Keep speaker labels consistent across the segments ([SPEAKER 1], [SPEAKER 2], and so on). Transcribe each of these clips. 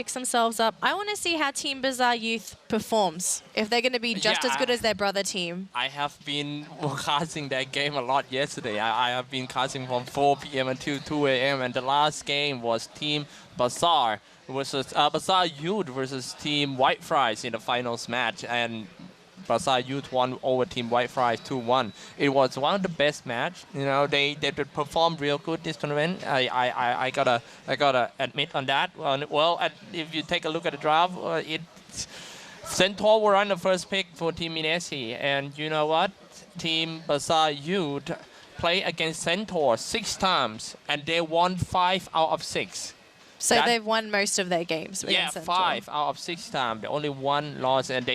[SPEAKER 1] picks themselves up. I want to see how Team Bazaar.Youth performs, if they're going to be just as good as their brother team.
[SPEAKER 2] I have been casting that game a lot yesterday. I have been casting from 4 p.m. until 2 a.m. and the last game was Team Bazaar versus Bazaar.Youth versus Team White Fries in the finals match, and Bazaar.Youth won over Team White Fries 2-1. It was one of the best match. You know, they performed real good this tournament. I gotta admit on that. Well, if you take a look at the draft, Centaur were on the first pick for Team Mineski, and you know what? Team Bazaar.Youth play against Centaur 6 times, and they won 5 out of 6.
[SPEAKER 1] So they've won most of their games.
[SPEAKER 2] Yeah, 5 out of 6 times. They only 1 loss, and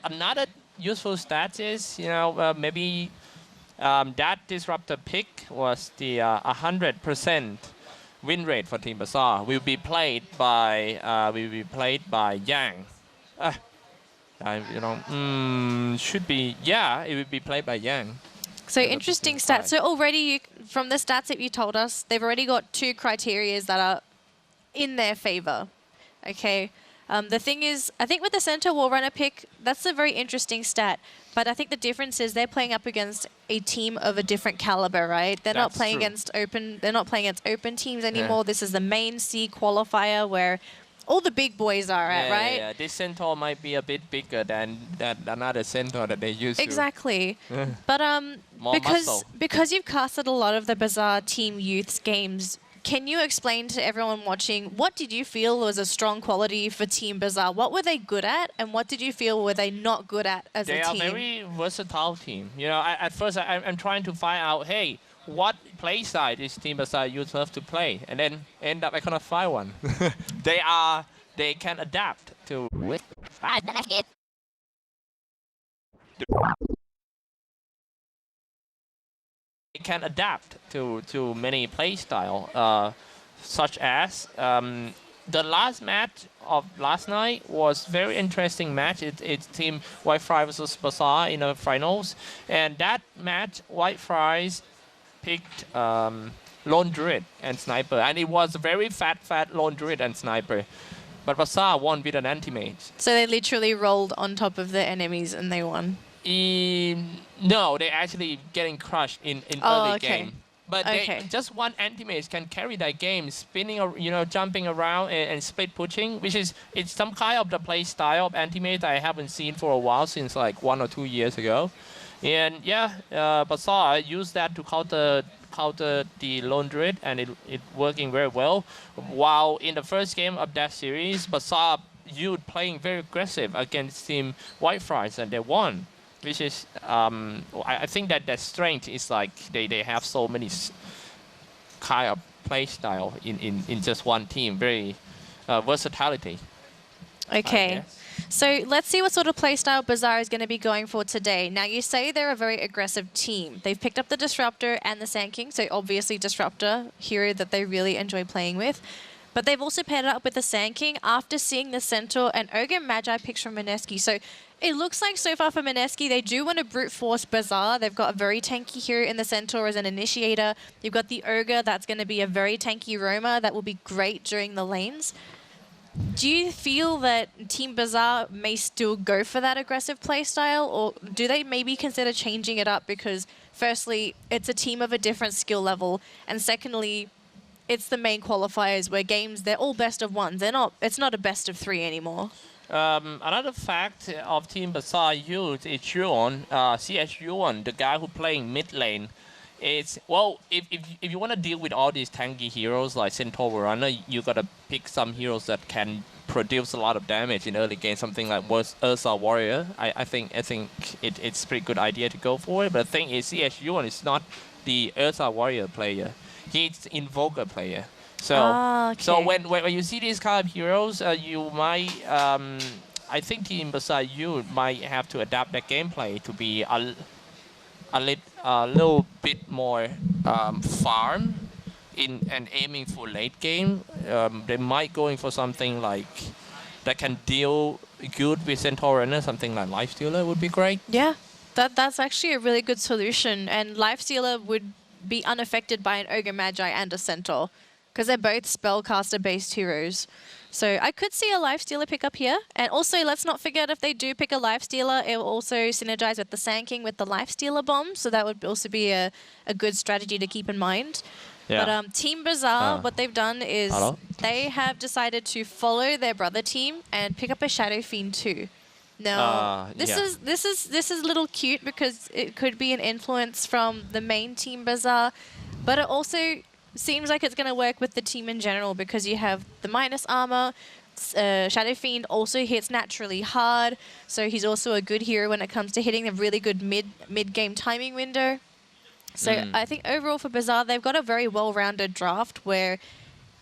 [SPEAKER 2] another useful stat is, you know, maybe that disruptor pick was the 100% win rate for Team Bazaar. Will be played by Yang. Should be, yeah, it will be played by Yang.
[SPEAKER 1] So interesting stats. So already, from the stats that you told us, they've already got 2 criteria that are in their favor. Okay. The thing is, I think with the Centaur War Runner pick, that's a very interesting stat. But I think the difference is they're playing up against a team of a different caliber, right? They're not playing against open. They're not playing against open teams anymore. Yeah. This is the main C qualifier where all the big boys are at, right?
[SPEAKER 2] Yeah, this Centaur might be a bit bigger than another Centaur that they used
[SPEAKER 1] exactly. to. But because you've casted a lot of the Bazaar Team Youth's games, can you explain to everyone watching, what did you feel was a strong quality for Team Bazaar? What were they good at, and what did you feel were they not good at as a team?
[SPEAKER 2] They are a very versatile team. You know, at first I'm trying to find out, hey, what play side is Team Bazaar.Youth have to play, and then end up I cannot find one. They can adapt to. They can adapt to many play style, such as the last match of last night was very interesting match. It's Team White Fries versus Bazaar in the finals, and that match White Fries picked Lone Druid and Sniper, and it was a very fat Lone Druid and Sniper. But Bazaar won with an anti-mage.
[SPEAKER 1] So they literally rolled on top of the enemies and they won?
[SPEAKER 2] No, they're actually getting crushed in early game. But just one anti-mage can carry that game, spinning, you know, jumping around and split pushing, which is it's some kind of the play style of anti-mage that I haven't seen for a while, since like 1 or 2 years ago. And yeah, Bazaar used that to counter the Lone Druid, and it working very well. While in the first game of that series, Bazaar.Youth playing very aggressive against Team White Fries, and they won. Which is, I think that strength is like they have so many kind of play style in just one team, very versatility.
[SPEAKER 1] Okay, so let's see what sort of play style Bazaar is going to be going for today. Now you say they're a very aggressive team. They've picked up the Disruptor and the Sand King, so obviously Disruptor, hero that they really enjoy playing with. But they've also paired it up with the Sand King after seeing the Centaur and Ogre Magi picks from Mineski. So it looks like so far for Mineski, they do want to brute force Bazaar. They've got a very tanky hero in the Centaur as an initiator. You've got the Ogre, that's going to be a very tanky roamer that will be great during the lanes. Do you feel that Team Bazaar may still go for that aggressive playstyle, or do they maybe consider changing it up because, firstly, it's a team of a different skill level, and secondly, it's the main qualifiers where games, they're all best of ones. It's not a best of 3 anymore.
[SPEAKER 2] Another fact of Team Bazaar.Youth is Yuon, CS Yuon, the guy who playing mid lane. It's, well, if you want to deal with all these tanky heroes like Centaur Runner, you got to pick some heroes that can produce a lot of damage in early game, something like Ursa Warrior. I think it's a pretty good idea to go for it, but the thing is CS Yuon is not the Ursa Warrior player. He's the Invoker player. So so when you see these kind of heroes, you might I think Team Bazaar.Youth might have to adapt their gameplay to be a little bit more farm and aiming for late game. They might going for something like that can deal good with Centaur Runner, something like Lifestealer would be great.
[SPEAKER 1] Yeah, that's actually a really good solution, and Lifestealer would be unaffected by an Ogre Magi and a Centaur, because they're both spellcaster-based heroes. So I could see a lifestealer pick up here. And also, let's not forget, if they do pick a lifestealer, it will also synergize with the Sand King with the lifestealer bomb. So that would also be a good strategy to keep in mind.
[SPEAKER 2] Yeah.
[SPEAKER 1] But Team Bazaar, what they've done is they have decided to follow their brother team and pick up a Shadow Fiend too. Now, this is a little cute because it could be an influence from the main Team Bazaar, but it also seems like it's going to work with the team in general because you have the minus armor. Shadow Fiend also hits naturally hard, so he's also a good hero when it comes to hitting a really good mid-game timing window. So I think overall for Bazaar, they've got a very well-rounded draft where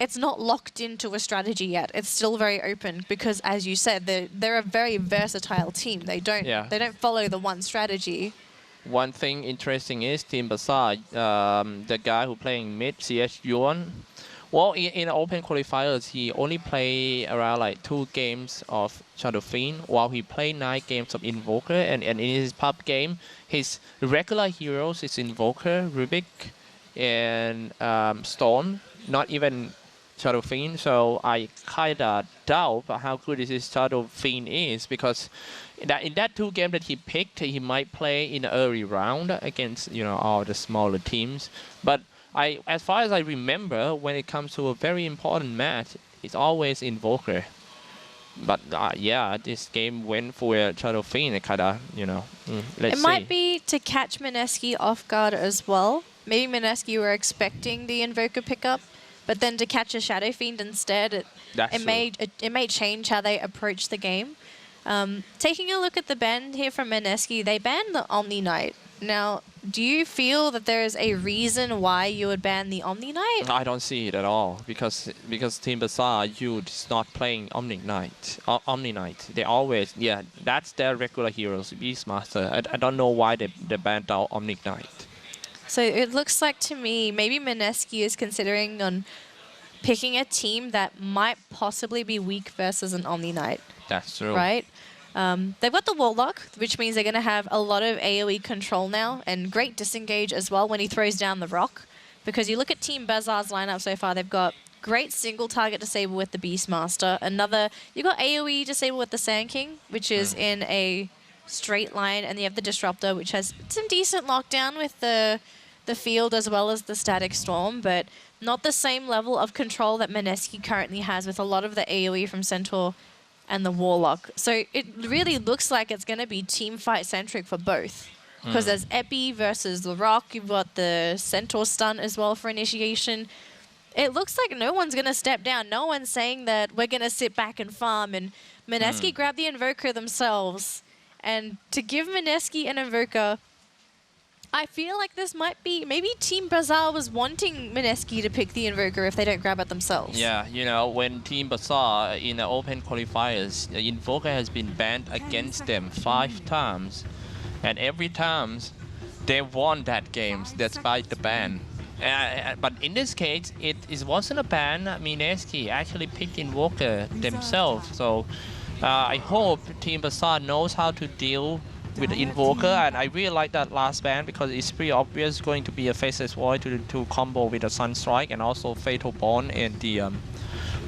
[SPEAKER 1] it's not locked into a strategy yet. It's still very open because, as you said, they're a very versatile team. They don't follow the one strategy.
[SPEAKER 2] One thing interesting is Team Bazaar, the guy who playing mid, CS Yuan. Well, in open qualifiers, he only play around like 2 games of Shadow Fiend, while he played 9 games of Invoker. And in his pub game, his regular heroes is Invoker, Rubik, and Stone. Not even Shadow Fiend. So I kinda doubt how good this Shadow Fiend is because in that 2 games that he picked, he might play in the early round against all the smaller teams. But as far as I remember, when it comes to a very important match, it's always Invoker. But yeah, this game went for Shadow Fiend. Kinda, let's see.
[SPEAKER 1] It might be to catch Mineski off guard as well. Maybe Mineski were expecting the Invoker pickup, but then to catch a Shadow Fiend instead, it may change how they approach the game. Taking a look at the ban here from Mineski, they banned the Omni Knight. Now, do you feel that there is a reason why you would ban the Omni Knight?
[SPEAKER 2] I don't see it at all because Team Bazaar.Youth is not playing Omni Knight. Omni Knight. They always that's their regular heroes, vsBazaar. I don't know why they banned out Omni Knight.
[SPEAKER 1] So it looks like to me maybe Mineski is considering on picking a team that might possibly be weak versus an Omni Knight.
[SPEAKER 2] That's true.
[SPEAKER 1] Right? They've got the Warlock, which means they're going to have a lot of AoE control now and great disengage as well when he throws down the rock. Because you look at Team Bazaar's lineup so far, they've got great single target disable with the Beastmaster. You've got AoE disable with the Sand King, which is in a straight line, and you have the Disruptor, which has some decent lockdown with the field as well as the Static Storm, but not the same level of control that Mineski currently has with a lot of the AoE from Centaur and the Warlock. So it really looks like it's going to be team fight centric for both. Because there's Epi versus the Rock, you've got the Centaur stun as well for initiation. It looks like no one's going to step down. No one's saying that we're going to sit back and farm. And Mineski grabbed the Invoker themselves. And to give Mineski an Invoker, I feel like this might be... Maybe Team Bazaar was wanting Mineski to pick the Invoker if they don't grab it themselves.
[SPEAKER 2] Yeah, when Team Bazaar in the open qualifiers, the Invoker has been banned against them 5 times. And every time they won that game despite the ban. But in this case, it wasn't a ban. Mineski actually picked Invoker themselves. So I hope Team Bazaar knows how to deal with the Invoker, and I really like that last ban because it's pretty obvious going to be a Faceless Void to combo with a Sunstrike and also Fatal Bond and the what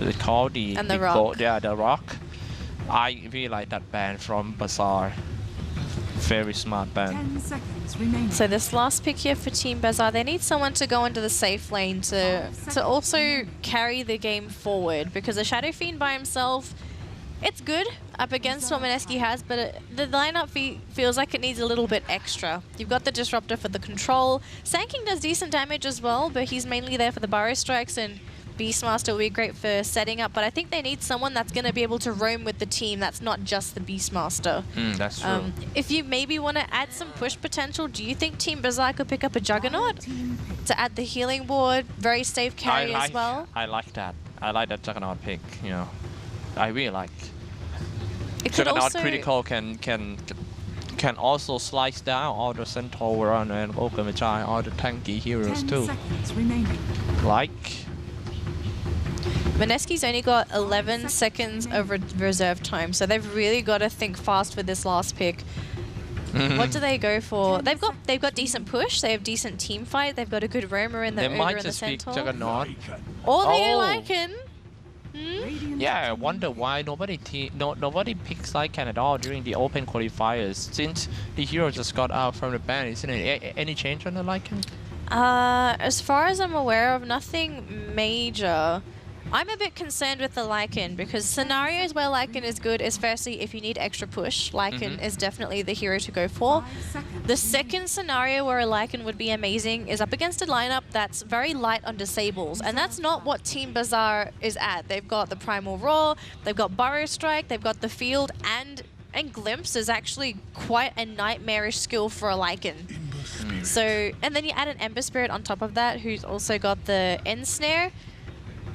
[SPEAKER 2] is it called, the
[SPEAKER 1] Rock.
[SPEAKER 2] The Rock. I really like that ban from Bazaar. Very smart ban.
[SPEAKER 3] 10 seconds remaining.
[SPEAKER 1] So this last pick here for Team Bazaar, they need someone to go into the safe lane to also carry the game forward, because the Shadow Fiend by himself, it's good up against what Mineski has, but the lineup feels like it needs a little bit extra. You've got the Disruptor for the control. Sand King does decent damage as well, but he's mainly there for the Burrow Strikes, and Beastmaster will be great for setting up, but I think they need someone that's going to be able to roam with the team that's not just the Beastmaster.
[SPEAKER 2] That's true.
[SPEAKER 1] If you maybe want to add some push potential, do you think Team Bazaar could pick up a Juggernaut to add the healing ward, very safe carry as well?
[SPEAKER 2] I like that. I like that Juggernaut pick, I really like. Juggernaut critical can also slice down all the Centaur and Okamajai, all the tanky heroes
[SPEAKER 3] 10
[SPEAKER 2] too.
[SPEAKER 3] seconds remaining.
[SPEAKER 2] Like...
[SPEAKER 1] Mineski's only got 11 seconds of reserve time, so they've really got to think fast with this last pick. What do they go for? They've got decent push. They have decent team fight. They've got a good roamer in the
[SPEAKER 2] They
[SPEAKER 1] Ogre
[SPEAKER 2] might
[SPEAKER 1] and the
[SPEAKER 2] just pick
[SPEAKER 1] Centaur.
[SPEAKER 2] Juggernaut.
[SPEAKER 1] Or they do Lycan.
[SPEAKER 3] Radiant
[SPEAKER 2] Yeah, I wonder why nobody picks Lycan at all during the open qualifiers since the hero just got out from the ban. Isn't it? Any change on the Lycan?
[SPEAKER 1] As far as I'm aware of, nothing major. I'm a bit concerned with the Lycan because scenarios where Lycan is good is firstly if you need extra push, Lycan is definitely the hero to go for.
[SPEAKER 3] 5 seconds.
[SPEAKER 1] The second scenario where a Lycan would be amazing is up against a lineup that's very light on disables, and that's not what Team Bazaar is at. They've got the Primal Roar, they've got Burrow Strike, they've got the Field, and Glimpse is actually quite a nightmarish skill for a Lycan. So, and then you add an Ember Spirit on top of that, who's also got the Ensnare.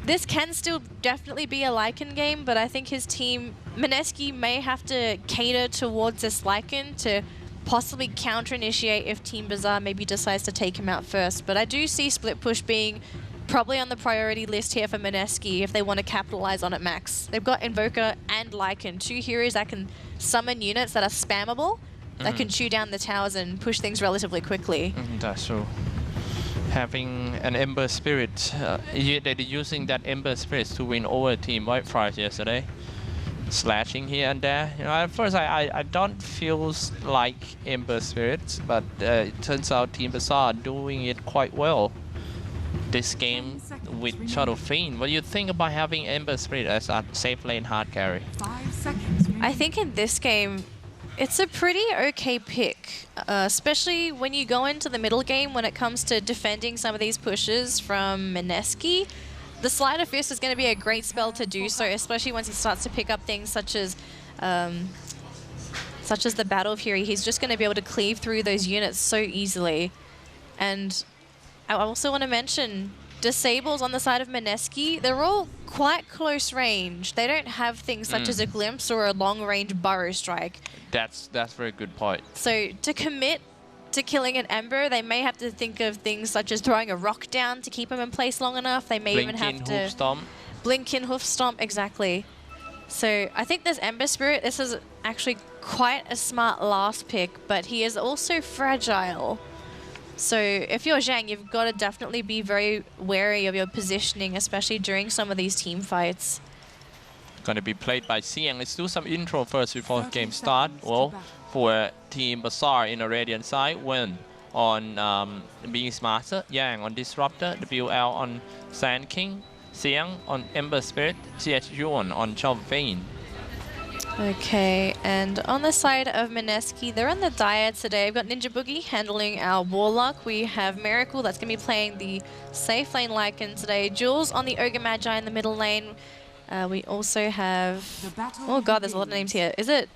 [SPEAKER 1] This can still definitely be a Lycan game, but I think his team, Mineski, may have to cater towards this Lycan to possibly counter-initiate if Team Bazaar maybe decides to take him out first. But I do see split push being probably on the priority list here for Mineski if they want to capitalize on it max. They've got Invoker and Lycan, two heroes that can summon units that are spammable, that can chew down the towers and push things relatively quickly.
[SPEAKER 2] That's true. Having an Ember Spirit, they're using that Ember Spirit to win over Team Whitefire yesterday. Slashing here and there. You know, at first I don't feel like Ember Spirits, but it turns out Team Bazaar doing it quite well this game with Shadow Fiend. What do you think about having Ember Spirit as a safe lane hard carry?
[SPEAKER 3] 5 seconds.
[SPEAKER 1] I think in this game, it's a pretty okay pick, especially when you go into the middle game when it comes to defending some of these pushes from Mineski. The Sleight of Fist is going to be a great spell to do so, especially once he starts to pick up things such as the Battle Fury. He's just going to be able to cleave through those units so easily. And I also want to mention disables on the side of Mineski, they're all quite close range. They don't have things such as a Glimpse or a long-range Burrow Strike.
[SPEAKER 2] That's a very good point.
[SPEAKER 1] So to commit to killing an Ember, they may have to think of things such as throwing a rock down to keep him in place long enough. They may even have to...
[SPEAKER 2] Hoof Stomp.
[SPEAKER 1] Blink-in Hoof Stomp, exactly. So I think this Ember Spirit, this is actually quite a smart last pick, but he is also fragile. So if you're Zhang, you've got to definitely be very wary of your positioning, especially during some of these team fights.
[SPEAKER 2] Going to be played by Xiang. Let's do some intro first before the game start. Well, for Team Bazaar in the Radiant side, Wen on vsBazaar, Yang on Disruptor, WL on Sand King, Xiang on Ember Spirit, CHU on Shadow Fiend.
[SPEAKER 1] Okay, and on the side of Mineski, they're on the diet today. We've got Ninja Boogie handling our Warlock. We have Miracle that's going to be playing the safe lane Lycan today. Jules on the Ogre Magi in the middle lane. We also have... Oh god, there's a lot of names here. Is it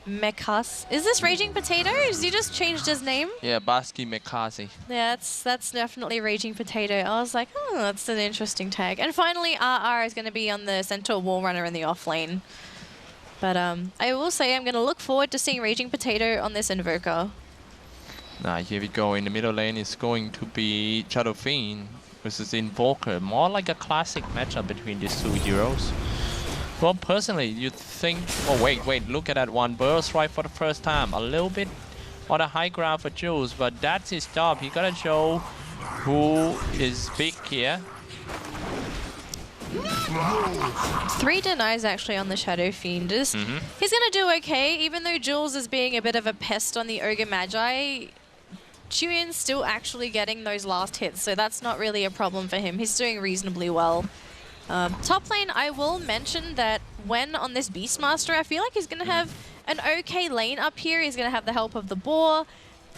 [SPEAKER 1] Mekas? Is this Raging Potatoes? You just changed his name?
[SPEAKER 2] Yeah, Baski Mekasi.
[SPEAKER 1] Yeah, that's definitely Raging Potato. I was like, oh, that's an interesting tag. And finally, RR is going to be on the Centaur Wall Runner in the off lane. But I will say I'm going to look forward to seeing Raging Potato on this Invoker.
[SPEAKER 2] Now here we go. In the middle lane is going to be Shadow Fiend versus Invoker. More like a classic matchup between these two heroes. Well, personally, you think... Oh, wait. Look at that one. Burrow Strike for the first time. A little bit on the high ground for Jules, but that's his job. He got to show who is big here.
[SPEAKER 1] 3 denies actually on the Shadow Fiend. He's going to do okay, even though Jules is being a bit of a pest on the Ogre Magi. Chuyin's still actually getting those last hits, so that's not really a problem for him. He's doing reasonably well. Top lane, I will mention that when on this Beastmaster, I feel like he's going to have an okay lane up here. He's going to have the help of the Boar.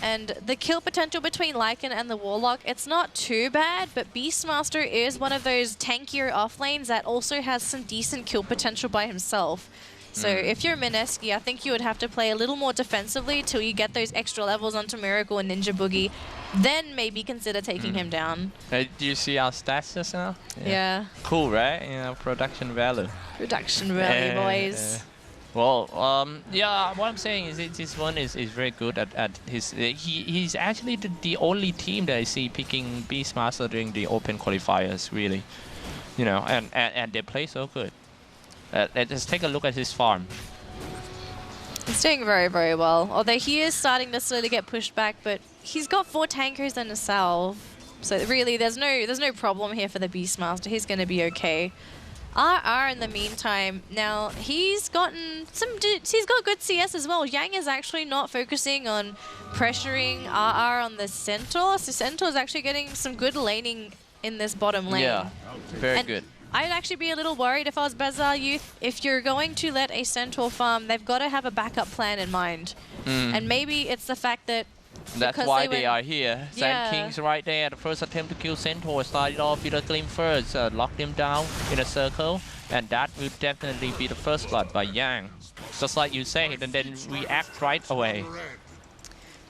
[SPEAKER 1] And the kill potential between Lycan and the Warlock, it's not too bad, but Beastmaster is one of those tankier off lanes that also has some decent kill potential by himself. So if you're Mineski, I think you would have to play a little more defensively till you get those extra levels onto Miracle and Ninja Boogie. Then maybe consider taking him down.
[SPEAKER 2] Do you see our stats just now?
[SPEAKER 1] Yeah.
[SPEAKER 2] Cool, right? You know, production value.
[SPEAKER 1] Production value, boys.
[SPEAKER 2] Well, yeah, what I'm saying is this one is very good at his... he's actually the only team that I see picking Beastmaster during the open qualifiers, really. You know, and they play so good. Let's take a look at his farm.
[SPEAKER 1] He's doing very, very well. Although he is starting to slowly get pushed back, but he's got 4 tankers and a salve. So really, there's no problem here for the Beastmaster. He's going to be okay. RR in the meantime, now he's gotten he's got good CS as well. Yang is actually not focusing on pressuring RR on the Centaur. So Centaur is actually getting some good laning in this bottom lane.
[SPEAKER 2] Yeah, very
[SPEAKER 1] And
[SPEAKER 2] good.
[SPEAKER 1] I'd actually be a little worried if I was Bazaar.Youth. If you're going to let a Centaur farm, they've got to have a backup plan in mind. And maybe it's the fact that
[SPEAKER 2] That's why they are here. Sand Kings right there. The first attempt to kill Centaur started off with a Glim first. Locked him down in a circle. And that will definitely be the first blood by Yang. Just like you said, and then react right away.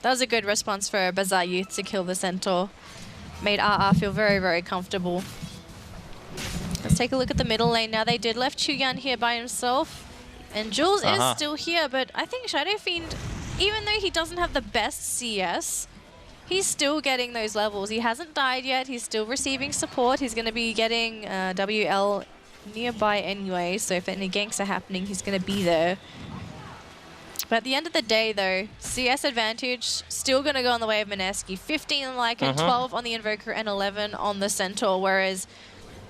[SPEAKER 1] that was a good response for Bazaar.Youth to kill the Centaur. Made RR feel very, very comfortable. Let's take a look at the middle lane now. They did left Chuyan here by himself. And Jules is still here, but I think Shadow Fiend, even though he doesn't have the best CS, he's still getting those levels. He hasn't died yet. He's still receiving support. He's going to be getting WL nearby anyway, so if any ganks are happening, he's going to be there. But at the end of the day, though, CS advantage still going to go on the way of Mineski. 15 on Lycan, 12 on the Invoker, and 11 on the Centaur, whereas,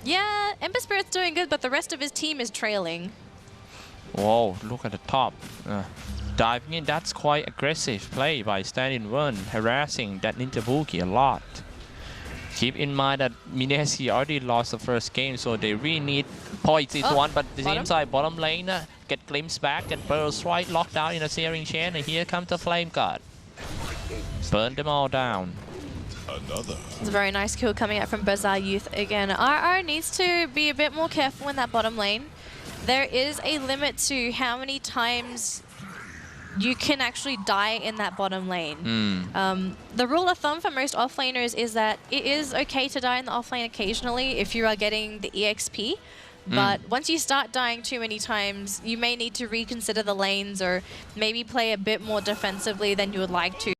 [SPEAKER 1] yeah, Ember Spirit's doing good, but the rest of his team is trailing.
[SPEAKER 2] Whoa, look at the top. Diving in, that's quite aggressive play by standing one, harassing that Ninja Boogie a lot. Keep in mind that Mineski already lost the first game, so they really need points into one, but the inside bottom lane, get glimpse back, get burst right, locked down in a searing chain, and here comes the Flame God. Burn them all down.
[SPEAKER 1] It's a very nice kill coming out from Bazaar.Youth again. RR needs to be a bit more careful in that bottom lane. There is a limit to how many times you can actually die in that bottom lane. The rule of thumb for most offlaners is that it is okay to die in the offlane occasionally if you are getting the EXP. But once you start dying too many times, you may need to reconsider the lanes or maybe play a bit more defensively than you would like to.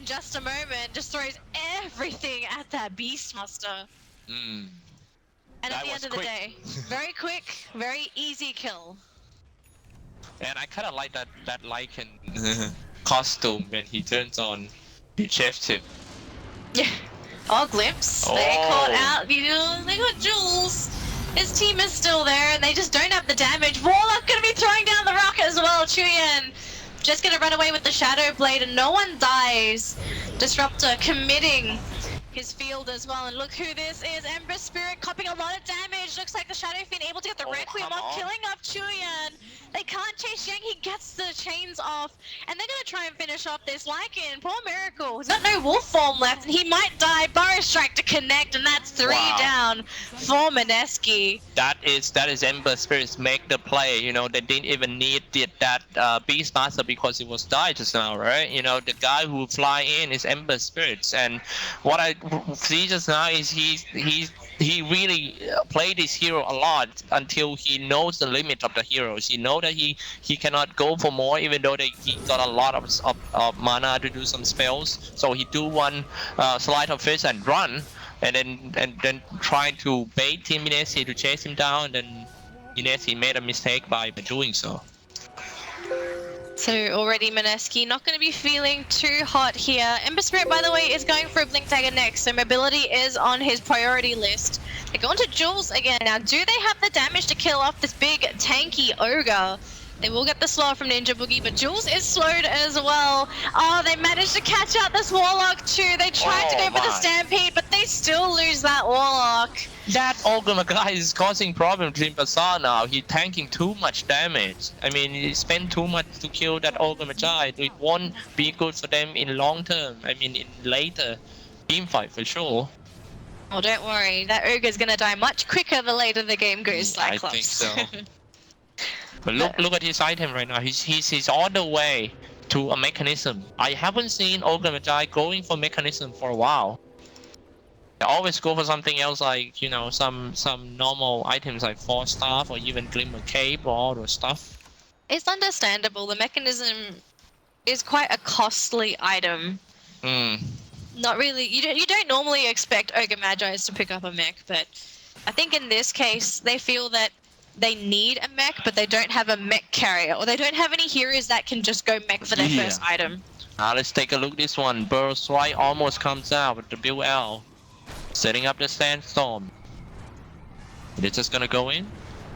[SPEAKER 1] in just a moment just throws everything at that Beastmaster.
[SPEAKER 4] Mm.
[SPEAKER 1] And at
[SPEAKER 4] That
[SPEAKER 1] the
[SPEAKER 4] was
[SPEAKER 1] end of the
[SPEAKER 4] quick.
[SPEAKER 1] day, very quick, very easy kill.
[SPEAKER 4] And I kind of like that Lycan costume when he turns on the chef tip.
[SPEAKER 1] Yeah. Oh, glimpse. They caught out. They got Jules. His team is still there, and they just don't have the damage. Warlock gonna be throwing down the rock as well. Chuyen just gonna run away with the Shadow Blade, and no one dies. Disruptor committing his field as well, and look who this is. Ember Spirit copping a lot of damage. Looks like the Shadow Fiend able to get the Requiem
[SPEAKER 4] come
[SPEAKER 1] off,
[SPEAKER 4] on.
[SPEAKER 1] killing off Chuyen. They can't chase Yang, he gets the chains off, and they're gonna try and finish off this Lycan. Poor Miracle, he's got no wolf form left, and he might die. Burrow Strike to connect, and that's 3
[SPEAKER 4] Wow.
[SPEAKER 1] down for Mineski.
[SPEAKER 4] That is Ember Spirits make the play. You know, they didn't even need that Beastmaster because it was died just now, right? You know, the guy who fly in is Ember Spirits, and what I see just now is he really played his hero a lot until he knows the limit of the heroes. He know that he cannot go for more, even though he got a lot of mana to do some spells. So he do one Sleight of Fist and run, and then trying to bait Team Mineski to chase him down, and then Mineski made a mistake by doing so.
[SPEAKER 1] So already Mineski not going to be feeling too hot here. Ember Spirit, by the way, is going for a Blink Dagger next, so mobility is on his priority list. They're going to Jules again. Now, do they have the damage to kill off this big tanky ogre? They will get the slow from Ninja Boogie, but Jules is slowed as well. Oh, they managed to catch out this Warlock too. They tried to go for the Stampede, but they still lose that Warlock.
[SPEAKER 4] That Ogre guy is causing problem to Bazaar now. He's tanking too much damage. I mean, he spent too much to kill that Ogre guy. It won't be good for them in long term. I mean, in later team fight for sure.
[SPEAKER 1] Oh, don't worry. That Ogre's gonna die much quicker the later the game goes, Cyclops.
[SPEAKER 4] I think so. But look at his item right now. He's on the way to a mechanism. I haven't seen Ogre Magi going for mechanism for a while. They always go for something else, like, you know, some normal items like Force Staff or even Glimmer Cape or all those stuff.
[SPEAKER 1] It's understandable. The mechanism is quite a costly item. Not really. You don't normally expect Ogre Magi's to pick up a mech, but I think in this case they feel that they need a mech, but they don't have a mech carrier, or they don't have any heroes that can just go mech for their first item.
[SPEAKER 4] Now let's take a look at this one. Bazaar.Y almost comes out with the Build L, setting up the Sandstorm. They're just gonna go in.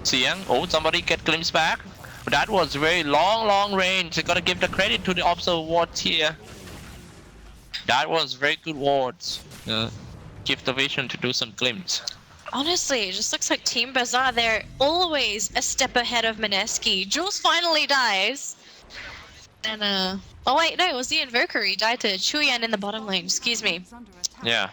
[SPEAKER 4] Siang, oh, somebody get glimpse back. That was very long range. You gotta give the credit to the observer wards here. That was very good wards. Give the vision to do some glimpse.
[SPEAKER 1] Honestly, it just looks like Team Bazaar, they're always a step ahead of Mineski. Jules finally dies. And, oh wait, no, it was the Invoker. He died to Chuyen in the bottom lane. Excuse me.
[SPEAKER 4] Yeah.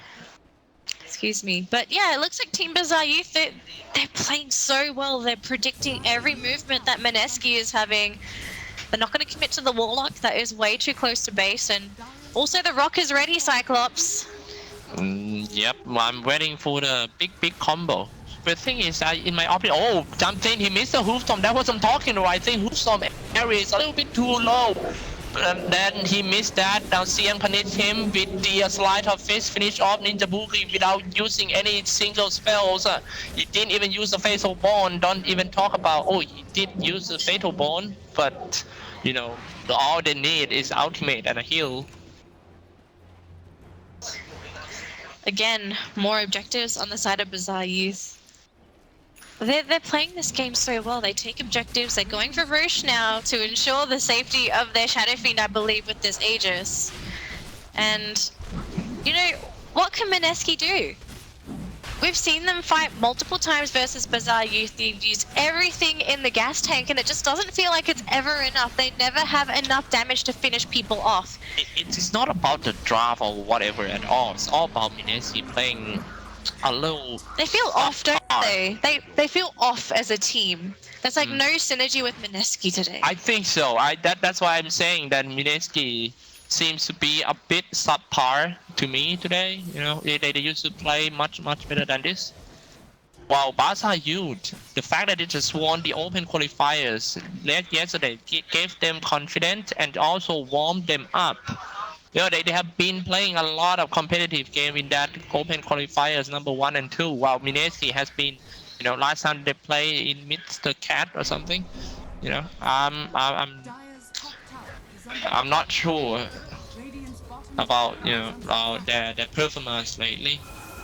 [SPEAKER 1] Excuse me. But yeah, it looks like Team Bazaar.Youth, they're playing so well. They're predicting every movement that Mineski is having. They're not going to commit to the Warlock. That is way too close to base. And also the Rock is ready, Cyclops.
[SPEAKER 4] Yep, I'm waiting for the big combo. The thing is, in my opinion, oh, something he missed the Hoofstorm. That's what I'm talking about. I think Hoofstorm area is a little bit too low. And then he missed that. Now Siang punished him with the Sleight of Fist, finish off Ninja Boogie without using any single spells. He didn't even use the Fatal Bond. Don't even talk about, oh, he did use the Fatal Bond, but, you know, all they need is ultimate and a heal.
[SPEAKER 1] Again, more objectives on the side of Bazaar.Youth. They're playing this game so well. They take objectives. They're going for Roche now to ensure the safety of their Shadow Fiend, I believe, with this Aegis. And, you know, what can Mineski do? We've seen them fight multiple times versus Bazaar.Youth. They've used everything in the gas tank, and it just doesn't feel like it's ever enough. They never have enough damage to finish people off.
[SPEAKER 4] It's not about the draft or whatever at all. It's all about Mineski playing a little...
[SPEAKER 1] They feel off, don't they? They feel off as a team. There's like no synergy with Mineski today.
[SPEAKER 4] I think so. That's why I'm saying that Mineski seems to be a bit subpar to me today. You know, they used to play much better than this. While Bazaar.Youth, the fact that they just won the open qualifiers yesterday gave them confidence and also warmed them up You know, they have been playing a lot of competitive game in that open qualifiers number 1 and 2, while Mineski has been, you know, last time they play in Mr. Cat or something. You know,
[SPEAKER 3] Dire's top tower is under
[SPEAKER 4] I'm not sure
[SPEAKER 3] Radiant's bottom
[SPEAKER 4] about,
[SPEAKER 3] tower
[SPEAKER 4] you
[SPEAKER 3] is
[SPEAKER 4] know,
[SPEAKER 3] under
[SPEAKER 4] about their performance lately.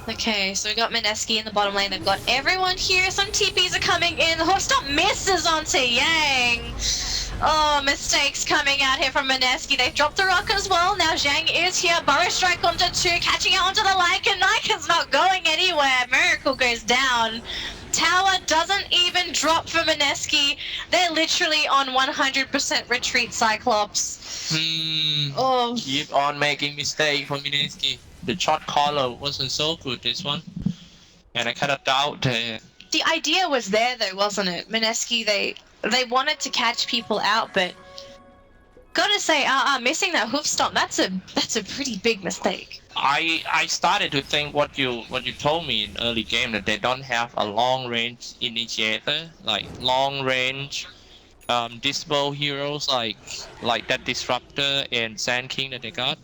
[SPEAKER 1] Okay, so we got Mineski in the bottom lane. They've got everyone here. Some TPs are coming in. The Hookstop misses onto Yang. Oh, mistakes coming out here from Mineski. They've dropped the rock as well. Now Zhang is here. Burrow strike onto 2, catching out onto the Lycan. Lycan's not going anywhere. Miracle goes down. Tower doesn't even drop for Mineski. They're literally on 100% retreat, Cyclops. Oh.
[SPEAKER 4] Keep on making mistake for Mineski. The shot caller wasn't so good this one, and I kind of doubt.
[SPEAKER 1] The idea was there though, wasn't it? Mineski, they wanted to catch people out, but gotta say, missing that hoof stomp, that's a pretty big mistake.
[SPEAKER 4] I started to think what you told me in early game, that they don't have a long range initiator, like long range disable heroes like that Disruptor and Sand King that they got.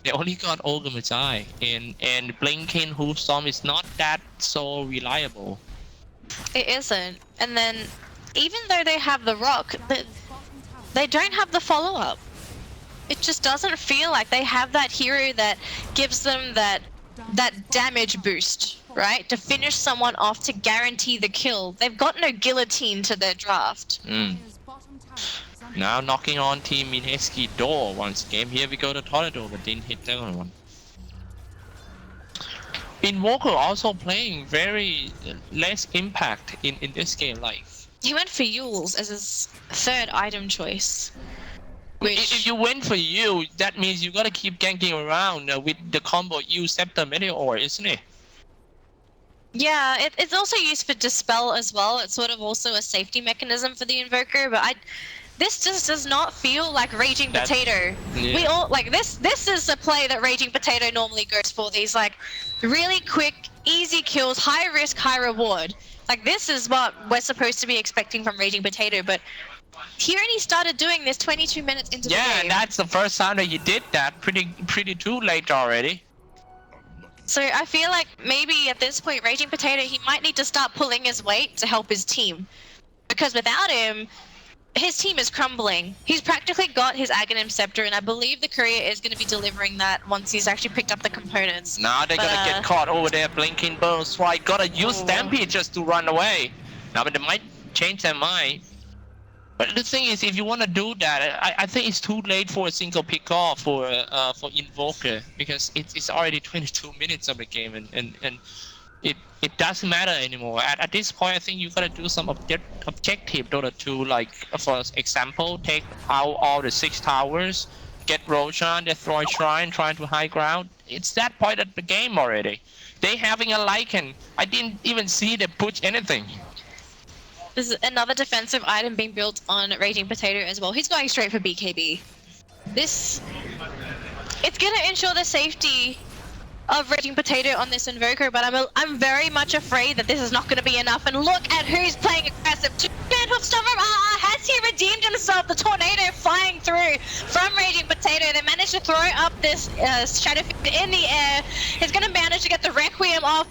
[SPEAKER 4] They only got Ogre Magi, and Blinking Hoof Storm is not that so reliable.
[SPEAKER 1] It isn't. And then, even though they have the rock, they don't have the follow-up. It just doesn't feel like they have that hero that gives them that damage boost, right? To finish someone off, to guarantee the kill. They've got no guillotine to their draft.
[SPEAKER 3] Dire's bottom tower is under
[SPEAKER 4] Now knocking on Team Mineski door once again. Here we go to Toledo, but didn't hit that one. Invoker also playing very less impact in this game. Like,
[SPEAKER 1] He went for Yules as his third item choice.
[SPEAKER 4] if you went for you, that means you gotta keep ganking around with the combo you Scepter Meteor, isn't it?
[SPEAKER 1] Yeah, it's also used for Dispel as well. It's sort of also a safety mechanism for the Invoker, but this just does not feel like Raging Potato.
[SPEAKER 4] Yeah.
[SPEAKER 1] We all, like, this is a play that Raging Potato normally goes for. These, like, really quick, easy kills, high risk, high reward. Like, this is what we're supposed to be expecting from Raging Potato, but he only started doing this 22 minutes into the game.
[SPEAKER 4] Yeah, and that's the first time that he did that. Pretty too late already.
[SPEAKER 1] So I feel like maybe at this point, Raging Potato, he might need to start pulling his weight to help his team. Because without him, his team is crumbling. He's practically got his Aghanim Scepter, and I believe the courier is going to be delivering that once he's actually picked up the components.
[SPEAKER 4] Now they're gonna get caught over there, Blinking Burrow Strike. Gotta use Stampede just to run away. Now, but they might change their mind. But the thing is, if you want to do that, I think it's too late for a single pick off for Invoker, because it's already 22 minutes of the game, and it doesn't matter anymore. At this point, I think you gotta do some objective Dota 2, like for example, take out all the 6 towers, get Roshan, destroy Shrine, trying to high ground. It's that point of the game already. They having a Lycan. I didn't even see them push anything.
[SPEAKER 1] There's another defensive item being built on Raging Potato as well. He's going straight for BKB. It's going to ensure the safety of Raging Potato on this Invoker, but I'm very much afraid that this is not going to be enough. And look at who's playing aggressive. Has he redeemed himself? The tornado flying through from Raging Potato. They managed to throw up this Shadow Fiend in the air. He's going to manage to get the Requiem off.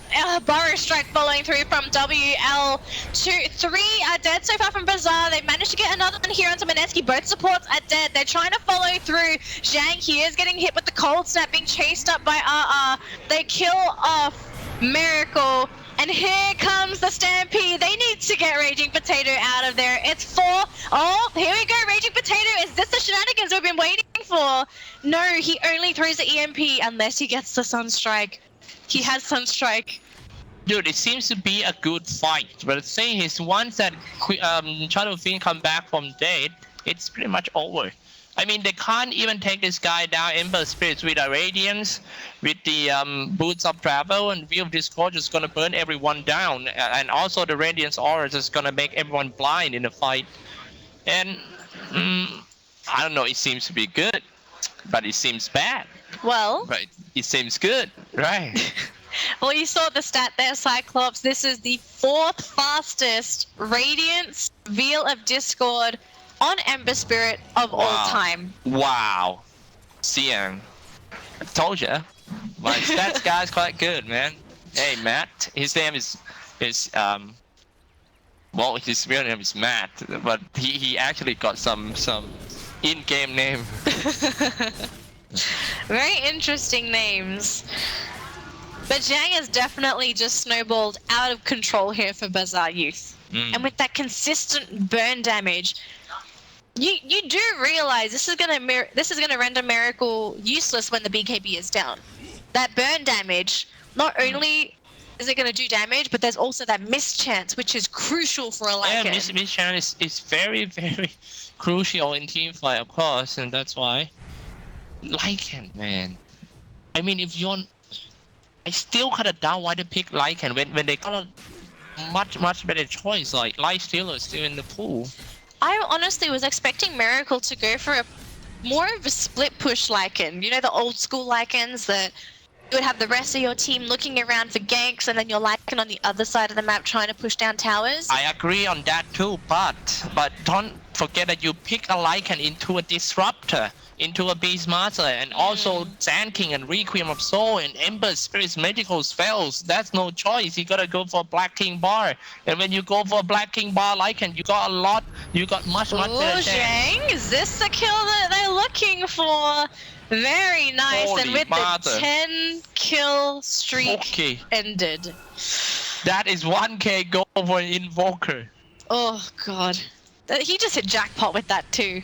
[SPEAKER 1] Burrow Strike following through from WL. 3 are dead so far from Bazaar. They managed to get another one here onto Mineski. Both supports are dead. They're trying to follow through. Zhang here is getting hit with the Cold Snap, being chased up by They kill off Miracle. And here comes the Stampede. They need to get Raging Potato out of there. It's 4. Oh, here we go. Raging Potato. Is this the shenanigans we've been waiting for? No, he only throws the EMP unless he gets the Sunstrike. He has Sunstrike.
[SPEAKER 4] Dude, it seems to be a good fight. But the thing is, once that Shadow Fiend come back from dead, it's pretty much over. I mean, they can't even take this guy down. Ember Spirits with a Radiance, with the Boots of Travel, and View of Discord is gonna burn everyone down. And also the Radiance Aura is gonna make everyone blind in the fight. And I don't know, it seems to be good, but it seems bad.
[SPEAKER 1] Well,
[SPEAKER 4] But it seems good, right?
[SPEAKER 1] well, you saw the stat there, Cyclops. This is the 4th fastest Radiance Veil of Discord on Ember Spirit of all time.
[SPEAKER 4] Wow. Sian. Told you. My stats guy's quite good, man. Hey, Matt. His name is well, his real name is Matt, but he actually got some in-game name.
[SPEAKER 1] Very interesting names. But Zhang has definitely just snowballed out of control here for Bazaar.Youth. And with that consistent burn damage, you do realize this is gonna render Miracle useless when the BKB is down. That burn damage, not only is it gonna do damage, but there's also that mischance, which is crucial for a Lycan.
[SPEAKER 4] Yeah, mischance is very, very crucial in teamfight, of course, and that's why. Lycan, man. I mean, if you're... I still kind of doubt why they pick Lycan when they got a much better choice, like Light Stealer still in the pool.
[SPEAKER 1] I honestly was expecting Miracle to go for a more of a split push Lycan. You know, the old school Lycans that you would have the rest of your team looking around for ganks and then your Lycan on the other side of the map trying to push down towers.
[SPEAKER 4] I agree on that too, but don't forget that you pick a Lycan into a Disruptor, into a Beastmaster, and also Sand King and Requiem of Soul and Ember Spirit's Magical Spells. That's no choice. You gotta go for Black King Bar. And when you go for Black King Bar Lycan, you got much better chance.
[SPEAKER 1] Zhang, is this the kill that they're looking for? Very nice.
[SPEAKER 4] Holy
[SPEAKER 1] and with
[SPEAKER 4] mother.
[SPEAKER 1] the 10 kill streak ended.
[SPEAKER 4] That is 1k goal for an Invoker.
[SPEAKER 1] Oh god. He just hit jackpot with that too.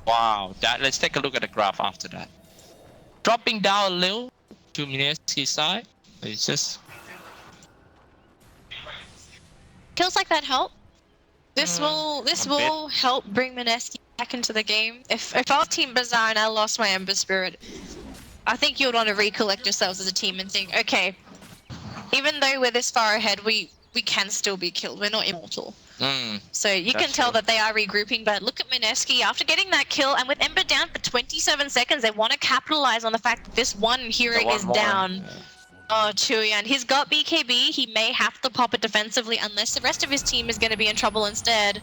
[SPEAKER 4] Wow, let's take a look at the graph after that. Dropping down a little to Mineski's side. It's just...
[SPEAKER 1] Kills like that help. This will help bring Mineski back into the game. If I was Team Bazaar and I lost my Ember Spirit, I think you would want to recollect yourselves as a team and think, okay, even though we're this far ahead, we can still be killed. We're not immortal. So you can tell that they are regrouping, but look at Mineski after getting that kill, and with Ember down for 27 seconds, they want to capitalize on the fact that this one hero is down. Yeah. Oh, Chuyan, he's got BKB. He may have to pop it defensively unless the rest of his team is going to be in trouble instead.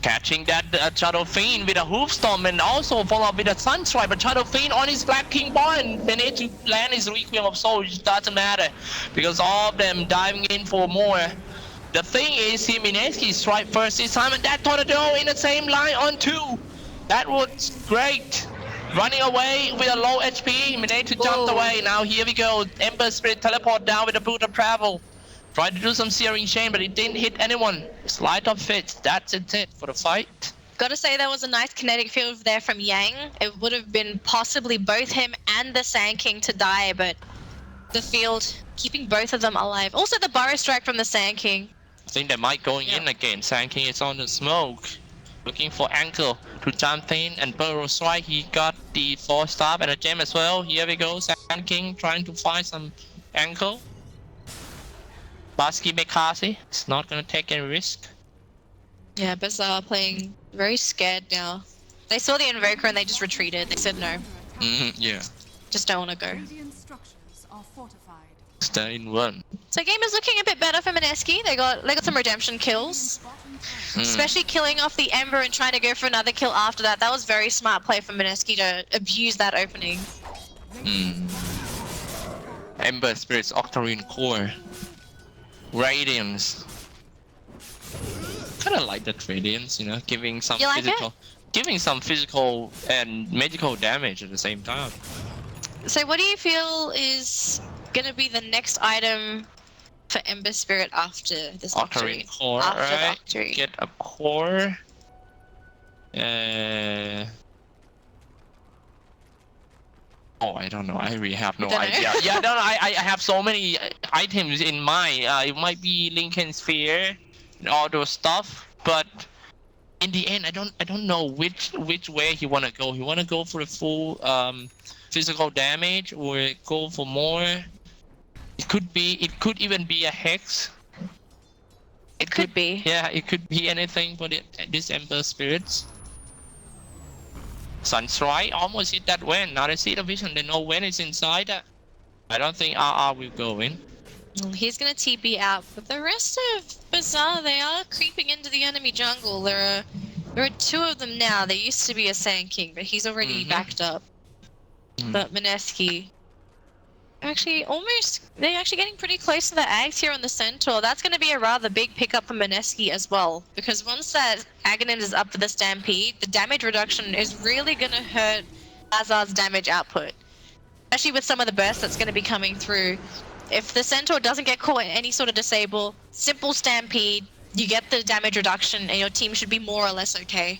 [SPEAKER 4] Catching that Shadow Fiend with a Hoofstorm and also follow up with a Sunstrike, but Shadow Fiend on his Black King Bar and managed to land his Requiem of Soul, which doesn't matter because all of them diving in for more. The thing is, Mineski strike first this time, and that Tornado in the same line on 2. That was great. Running away with a low HP, managed to jump away. Now here we go. Ember Spirit teleport down with a Boot of Travel. Tried to do some Searing Chain, but it didn't hit anyone. Slide of Fits, that's it for the fight.
[SPEAKER 1] Gotta say, that was a nice kinetic field there from Yang. It would have been possibly both him and the Sand King to die, but the field keeping both of them alive. Also the Burrow Strike from the Sand King.
[SPEAKER 4] I think they might going in again. Sand King is on the smoke. Looking for Ankle to jump in and Burrow Strike. He got the 4-star and a gem as well. Here we go. Sand King trying to find some Ankle. Basky McCarthy is not going to take any risk.
[SPEAKER 1] Yeah, Bazaar playing very scared now. They saw the Invoker and they just retreated. They said no.
[SPEAKER 4] Yeah.
[SPEAKER 1] Just don't want to go.
[SPEAKER 3] Radiant structures are fortified.
[SPEAKER 4] Stay in one.
[SPEAKER 1] So game is looking a bit better for Mineski. They got some redemption kills. Especially killing off the Ember and trying to go for another kill after that. That was very smart play from Mineski to abuse that opening.
[SPEAKER 4] Ember Spirit's Octarine Core. Radiance. Kinda like that Radiance, you know, giving some physical and magical damage at the same time.
[SPEAKER 1] So what do you feel is gonna be the next item for Ember Spirit after this
[SPEAKER 4] Octarine Core, right? Get a core. Oh, I don't know. I really have no idea. Yeah, no, I have so many items in mind. It might be Lincoln Sphere and all those stuff, but in the end, I don't know which way he wanna go. He wanna go for the full physical damage or go for more. It could even be a Hex.
[SPEAKER 1] It could be.
[SPEAKER 4] Yeah, it could be anything but this Ember Spirits. Sunstrike almost hit that Wen. Now they see the vision, they know Wen is inside. I don't think RR will go in.
[SPEAKER 1] He's gonna TP out, but the rest of Bazaar, they are creeping into the enemy jungle. There are 2 of them now. There used to be a Sand King, but he's already backed up. But Mineski, they're actually getting pretty close to the Ags here on the Centaur. That's going to be a rather big pickup for Mineski as well, because once that Aghanim is up for the Stampede, the damage reduction is really going to hurt Bazaar's damage output, especially with some of the bursts that's going to be coming through. If the Centaur doesn't get caught in any sort of disable, simple Stampede, you get the damage reduction and your team should be more or less okay.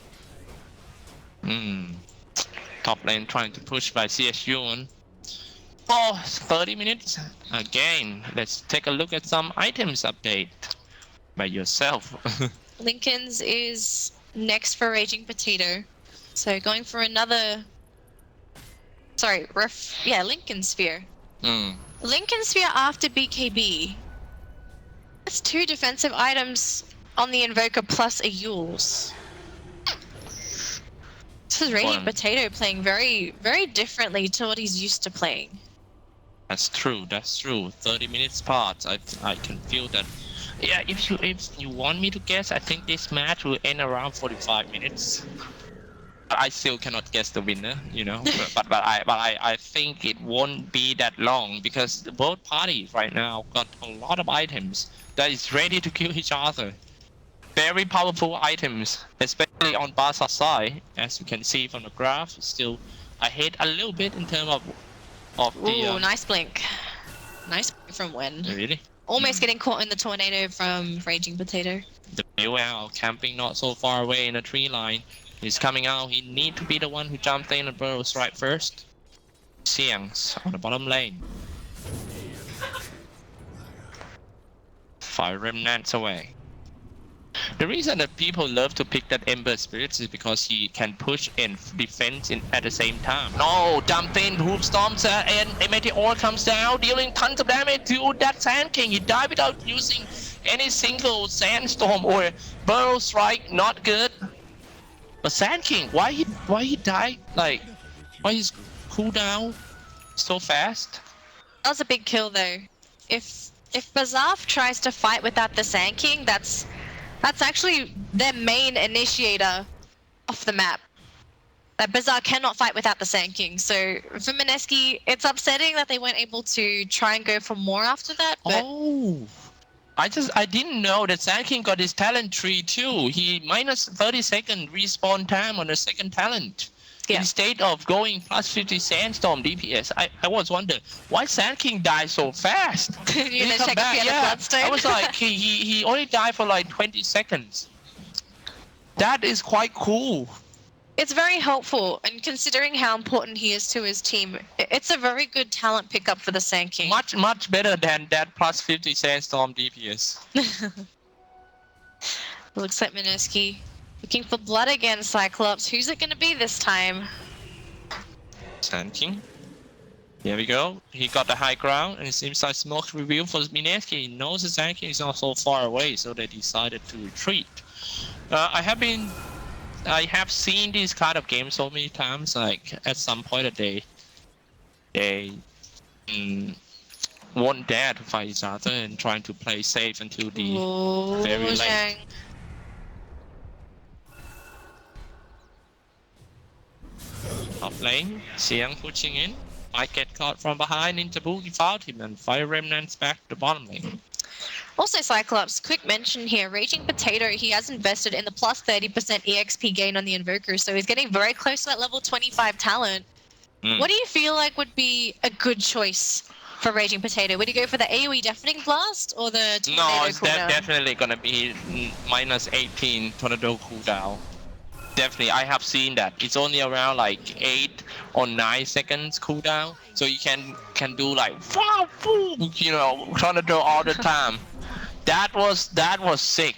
[SPEAKER 4] Top lane trying to push by CSU. Oh, 30 minutes again. Let's take a look at some items update by yourself.
[SPEAKER 1] Lincoln's is next for Raging Potato. So going for another... Sorry, Lincoln Sphere. Lincoln Sphere after BKB. That's 2 defensive items on the Invoker plus a Yules. This is Raging Potato playing very, very differently to what he's used to playing.
[SPEAKER 4] That's true. 30 minutes part. I can feel that. Yeah, if you want me to guess, I think this match will end around 45 minutes. But I still cannot guess the winner, you know. but I think it won't be that long because both parties right now got a lot of items that is ready to kill each other. Very powerful items, especially on Bazaar's side, as you can see from the graph. Still ahead a little bit in terms of the.
[SPEAKER 1] Ooh, nice blink. Nice blink from Wen.
[SPEAKER 4] Really?
[SPEAKER 1] Almost getting caught in the tornado from Raging Potato.
[SPEAKER 4] The BOL camping not so far away in the tree line. He's coming out. He need to be the one who jumped in and burrows right first. Xiang's on the bottom lane. 5 remnants away. The reason that people love to pick that Ember Spirits is because he can push and defense at the same time. No, jumped in, Hoof Storms and a Meteor comes down, dealing tons of damage to that Sand King. He died without using any single Sandstorm or Burrow Strike, not good. But Sand King, why he died? Like, why his cooldown so fast?
[SPEAKER 1] That was a big kill though. If Bazaar tries to fight without the Sand King, that's actually their main initiator off the map. That Bazaar cannot fight without the Sand King. So for Mineski, it's upsetting that they weren't able to try and go for more after that. But
[SPEAKER 4] oh, I didn't know that Sand King got his talent tree too. He minus 30-second respawn time on the second talent. Yeah. Instead of going plus 50 Sandstorm DPS, I was wondering why Sand King died so fast.
[SPEAKER 1] You know, check if he had a Bloodstone.
[SPEAKER 4] I was like, he only died for like 20 seconds. That is quite cool.
[SPEAKER 1] It's very helpful, and considering how important he is to his team, it's a very good talent pickup for the Sand King.
[SPEAKER 4] Much better than that plus 50 Sandstorm DPS.
[SPEAKER 1] Looks like Mineski looking for blood again, Cyclops. Who's it going to be this time?
[SPEAKER 4] Sand King. Here we go. He got the high ground, and it seems like smoke reveal for Mineski. He knows the Sand King is not so far away, so they decided to retreat. I have seen these kind of games so many times. Like at some point they won't dare to fight each other and trying to play safe until the very late. Top lane, Xiang pushing in. Might get caught from behind. Interbu default him and 5 remnants back to bottom lane.
[SPEAKER 1] Also, Cyclops, quick mention here. Raging Potato, he has invested in the plus 30% EXP gain on the Invoker, so he's getting very close to that level 25 talent. What do you feel like would be a good choice for Raging Potato? Would you go for the AoE Deafening Blast or the Tornado
[SPEAKER 4] cooldown? No, it's definitely gonna be minus 18 Tornado cooldown. Definitely, I have seen that. It's only around like 8 or 9 seconds cooldown, so you can do like you know, tornado all the time. That was sick.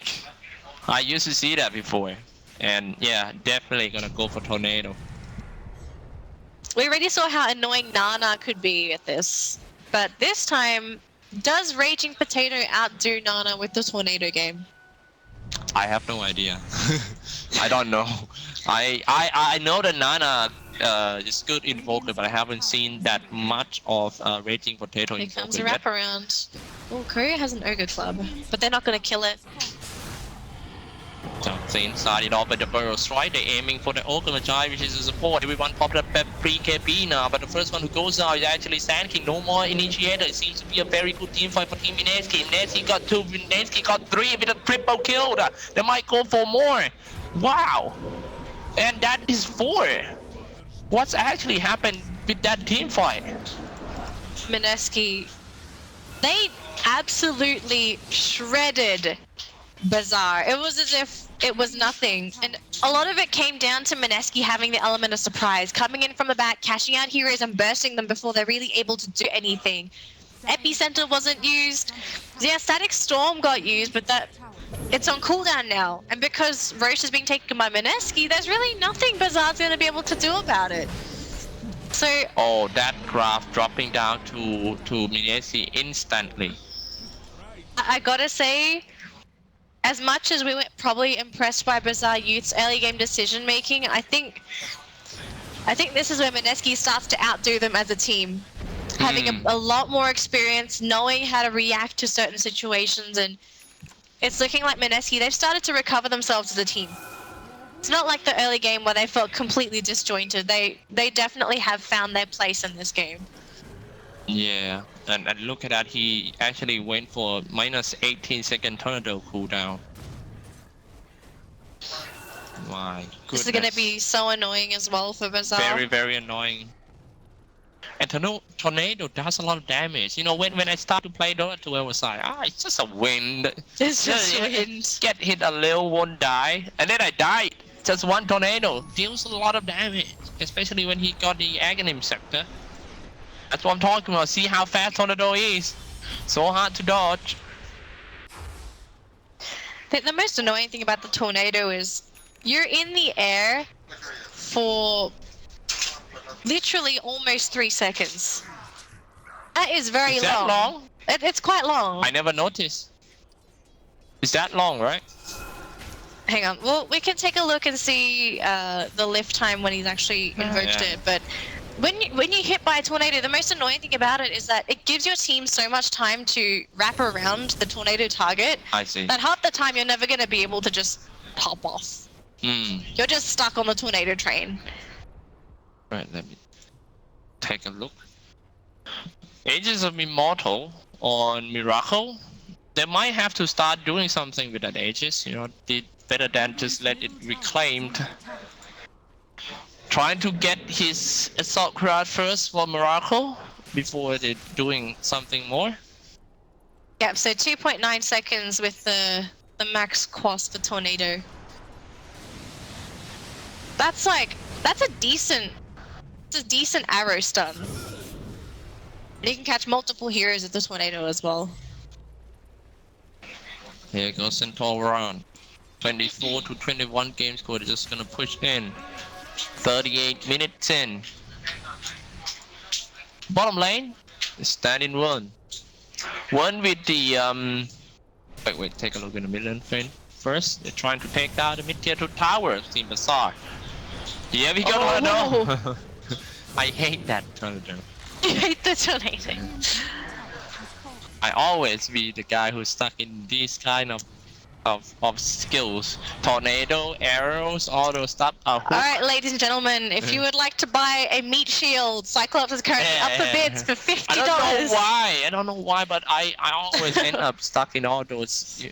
[SPEAKER 4] I used to see that before, and yeah, definitely gonna go for tornado.
[SPEAKER 1] We already saw how annoying Nana could be at this, but this time, does Raging Potato outdo Nana with the tornado game?
[SPEAKER 4] I have no idea. I don't know. I know that Nana is good Invoker, but I haven't seen that much of Raging Potato
[SPEAKER 1] Here
[SPEAKER 4] Invoker
[SPEAKER 1] comes a wraparound. Oh, Korea has an Ogre Club, but they're not going to kill it.
[SPEAKER 4] Jumps inside it off at the Burrow Strike. They're aiming for the Ogre Magi, which is a support. Everyone popped up at pre-KB now, but the first one who goes out is actually Sand King. No more initiator. It seems to be a very good team fight for Team Mineski. Mineski got 2, Mineski got 3 with a triple kill. They might go for more. Wow. And that is 4. What's actually happened with that team fight?
[SPEAKER 1] Mineski, they absolutely shredded Bazaar. It was as if it was nothing. And a lot of it came down to Mineski having the element of surprise, coming in from the back, cashing out heroes and bursting them before they're really able to do anything. Epicenter wasn't used. Yeah, Static Storm got used, but it's on cooldown now. And because Roche is being taken by Mineski, there's really nothing Bazaar's going to be able to do about it. So...
[SPEAKER 4] Oh, that graph dropping down to Mineski instantly.
[SPEAKER 1] I gotta say, as much as we were probably impressed by Bazaar.Youth's early game decision making, I think this is where Mineski starts to outdo them as a team. Having a lot more experience, knowing how to react to certain situations, and it's looking like Mineski, they've started to recover themselves as a team. It's not like the early game where they felt completely disjointed. They definitely have found their place in this game.
[SPEAKER 4] Yeah, and look at that, he actually went for minus 18-second tornado cooldown. My goodness.
[SPEAKER 1] This is going to be so annoying as well for Bazaar.
[SPEAKER 4] Very, very annoying. And tornado does a lot of damage. You know, when I start to play Dota 2, I was like, it's just a wind.
[SPEAKER 1] It's just wind.
[SPEAKER 4] Get hit a little, won't die. And then I died. Just one tornado deals a lot of damage, especially when he got the Aghanim Scepter. That's what I'm talking about. See how fast Tornado is. So hard to dodge.
[SPEAKER 1] The most annoying thing about the tornado is you're in the air for literally almost 3 seconds. That is very long. Is that long? It's quite long.
[SPEAKER 4] I never noticed. Is that long, right?
[SPEAKER 1] Hang on. Well, we can take a look and see the lift time when he's actually invoked it. But when you hit by a tornado, the most annoying thing about it is that it gives your team so much time to wrap around the tornado target.
[SPEAKER 4] I see.
[SPEAKER 1] That half the time you're never going to be able to just pop off. You're just stuck on the tornado train.
[SPEAKER 4] Right, let me take a look. Aegis of Immortal on Miracle. They might have to start doing something with that Aegis, you know, better than just let it reclaimed. Trying to get his Assault Crowd first for Miracle before they're doing something more.
[SPEAKER 1] Yep, so 2.9 seconds with the max cost for Tornado. That's a decent arrow stun. And you can catch multiple heroes with the Tornado as well.
[SPEAKER 4] Here goes Centaur round. 24 to 21 game score. They're just gonna push in. 38 minutes in. Bottom lane is standing one. One with the wait, take a look in the mid lane frame. First, they're trying to take down the mid-tier 2 tower of Team Bazaar. Yeah, we got Tornado. I hate that Tornado.
[SPEAKER 1] You hate the Tornado.
[SPEAKER 4] I always be the guy who's stuck in these kind of skills. Tornado, arrows, all those stuff.
[SPEAKER 1] Alright, ladies and gentlemen, if you would like to buy a meat shield, Cyclops is currently up for bids for $50.
[SPEAKER 4] I don't know why, but I always end up stuck in all those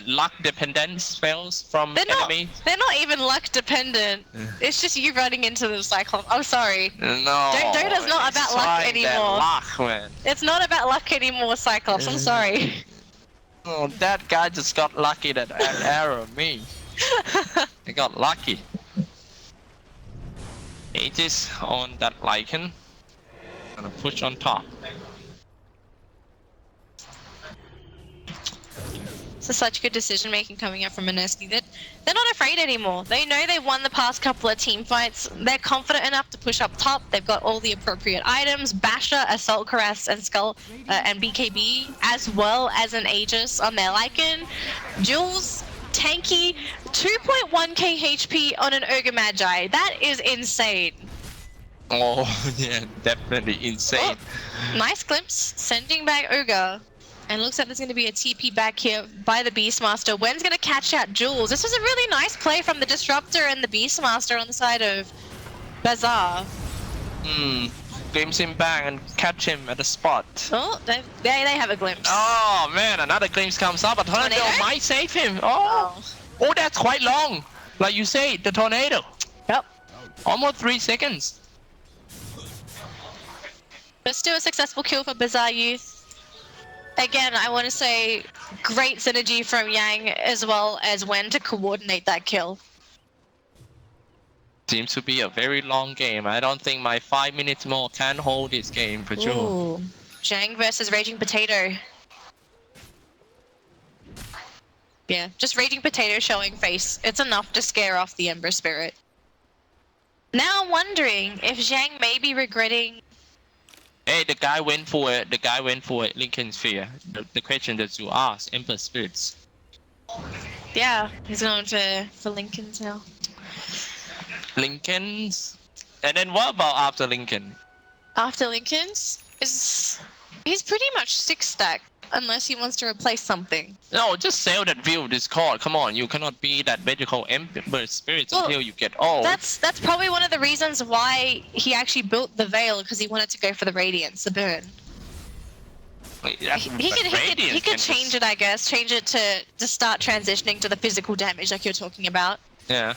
[SPEAKER 4] luck dependent spells from enemy.
[SPEAKER 1] They're not even luck dependent. It's just you running into the Cyclops. I'm sorry.
[SPEAKER 4] No.
[SPEAKER 1] Dota's not about luck anymore.
[SPEAKER 4] Luck, man.
[SPEAKER 1] It's not about luck anymore, Cyclops. I'm sorry.
[SPEAKER 4] Oh, that guy just got lucky that arrowed me. He got lucky. Aegis on that Lycan. Gonna push on top.
[SPEAKER 1] So such good decision making coming up from Mineski that they're not afraid anymore. They know they've won the past couple of team fights. They're confident enough to push up top. They've got all the appropriate items: Basher, Assault Caress, and Skull, and BKB, as well as an Aegis on their Lycan. Jules, tanky, 2.1k HP on an Ogre Magi. That is insane.
[SPEAKER 4] Oh yeah, definitely insane.
[SPEAKER 1] Oh, nice glimpse, sending back Ogre. And looks like there's going to be a TP back here by the Beastmaster. Wen's going to catch out Jules. This was a really nice play from the Disruptor and the Beastmaster on the side of Bazaar.
[SPEAKER 4] Glimpse him back and catch him at the spot.
[SPEAKER 1] Oh, they have a glimpse.
[SPEAKER 4] Oh man, another glimpse comes up. A tornado might save him. Oh, that's quite long. Like you say, the tornado.
[SPEAKER 1] Yep.
[SPEAKER 4] Almost 3 seconds.
[SPEAKER 1] But still a successful kill for Bazaar.Youth. Again, I want to say great synergy from Yang as well as Wen to coordinate that kill.
[SPEAKER 4] Seems to be a very long game. I don't think my 5 minutes more can hold this game for sure.
[SPEAKER 1] Ooh. Zhang versus Raging Potato. Yeah, just Raging Potato showing face. It's enough to scare off the Ember Spirit. Now I'm wondering if Zhang may be regretting...
[SPEAKER 4] Hey, the guy went for it. The guy went for it. Lincoln Sphere. The question that you asked, Ember Spirits.
[SPEAKER 1] Yeah, he's going for Lincoln's now.
[SPEAKER 4] Lincoln's? And then what about after Lincoln?
[SPEAKER 1] After Lincoln's he's pretty much 6-stack unless he wants to replace something.
[SPEAKER 4] No, just sell that view Discord. Come on, you cannot be that magical Ember Spirits until you get old.
[SPEAKER 1] That's probably one of the reasons why he actually built the Veil, because he wanted to go for the Radiance, the burn. He could change it, I guess. Change it to start transitioning to the physical damage like you're talking about.
[SPEAKER 4] Yeah.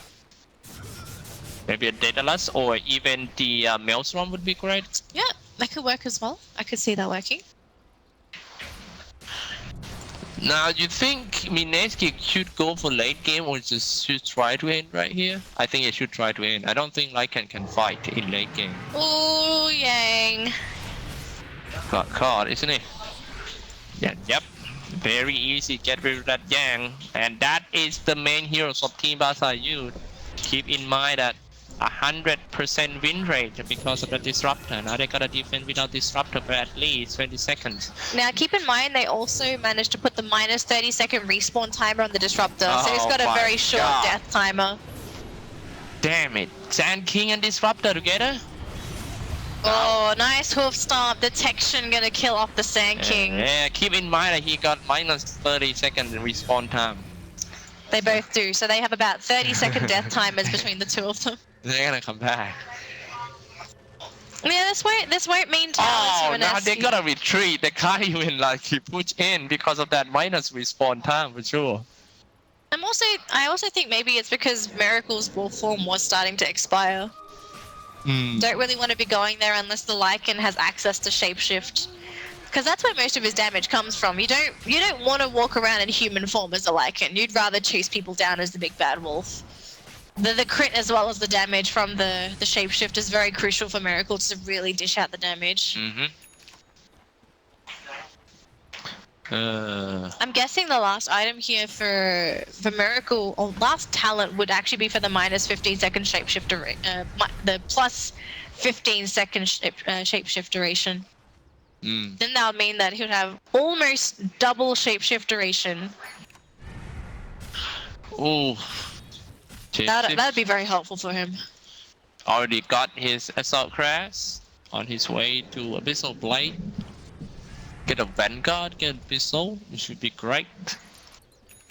[SPEAKER 4] Maybe a Daedalus or even the Maelstrom would be great.
[SPEAKER 1] Yeah, that could work as well. I could see that working.
[SPEAKER 4] Now, you think Mineski should go for late game or just should try to end right here? I think he should try to end. I don't think Lycan can fight in late game.
[SPEAKER 1] Oh, Yang.
[SPEAKER 4] Got caught, isn't it? Yeah, yep. Very easy to get rid of that Yang. And that is the main heroes of Team Bazaar.Youth. Keep in mind that 100% win rate because of the Disruptor. Now they gotta defend without Disruptor for at least 20 seconds.
[SPEAKER 1] Now keep in mind they also managed to put the minus 30-second respawn timer on the Disruptor, so he's got a very short death timer.
[SPEAKER 4] Damn it. Sand King and Disruptor together?
[SPEAKER 1] Oh, nice hoof stomp. Detection gonna kill off the Sand King.
[SPEAKER 4] Yeah, keep in mind that he got minus 30 seconds in respawn time.
[SPEAKER 1] They both do, so they have about 30-second death timers between the two of them.
[SPEAKER 4] They're gonna come back.
[SPEAKER 1] Yeah, this won't mean talent to
[SPEAKER 4] now
[SPEAKER 1] Mineski.
[SPEAKER 4] they gotta retreat. The guy even like he push in because of that minus respawn time for sure.
[SPEAKER 1] I also think maybe it's because Miracle's Wolf form was starting to expire. Don't really want to be going there unless the Lycan has access to shapeshift. Because that's where most of his damage comes from. You don't want to walk around in human form as a Lycan. You'd rather chase people down as the big bad wolf. The crit as well as the damage from the shapeshift is very crucial for Miracle to really dish out the damage. I'm guessing the last item here for Miracle, or last talent, would actually be for the minus 15-second shapeshift the plus 15-second shapeshift duration. Then that would mean that he would have almost double shapeshift duration.
[SPEAKER 4] Ooh.
[SPEAKER 1] That'd be very helpful for him.
[SPEAKER 4] Already got his Assault Crash on his way to Abyssal Blade. Get a Vanguard, get Abyssal, it should be great.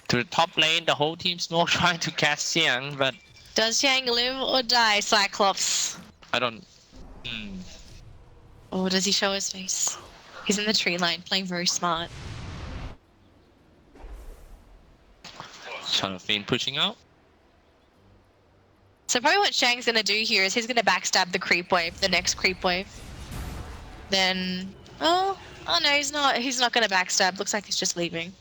[SPEAKER 4] To the top lane, the whole team's more trying to cast Xiang, but...
[SPEAKER 1] Does Yang live or die, Cyclops?
[SPEAKER 4] I don't...
[SPEAKER 1] Or does he show his face? He's in the tree line, playing very smart.
[SPEAKER 4] Fiend pushing out.
[SPEAKER 1] So probably what Shang's gonna do here is he's gonna backstab the creep wave, the next creep wave. Then... Oh no, he's not. He's not gonna backstab. Looks like he's just leaving.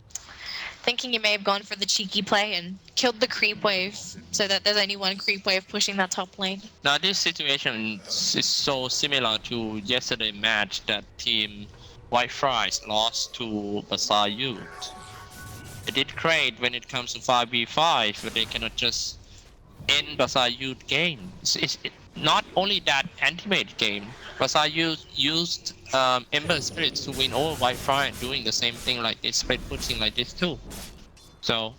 [SPEAKER 1] Thinking he may have gone for the cheeky play and killed the creep wave so that there's only one creep wave pushing that top lane.
[SPEAKER 4] Now this situation is so similar to yesterday's match that team White Fries lost to Bazaar.Youth. They did great when it comes to 5v5, but they cannot just end Bazaar.Youth game. It's not only that Antimate game, Bazaar.Youth used Ember Spirits to win over White Fire, doing the same thing like this, split pushing like this too. So,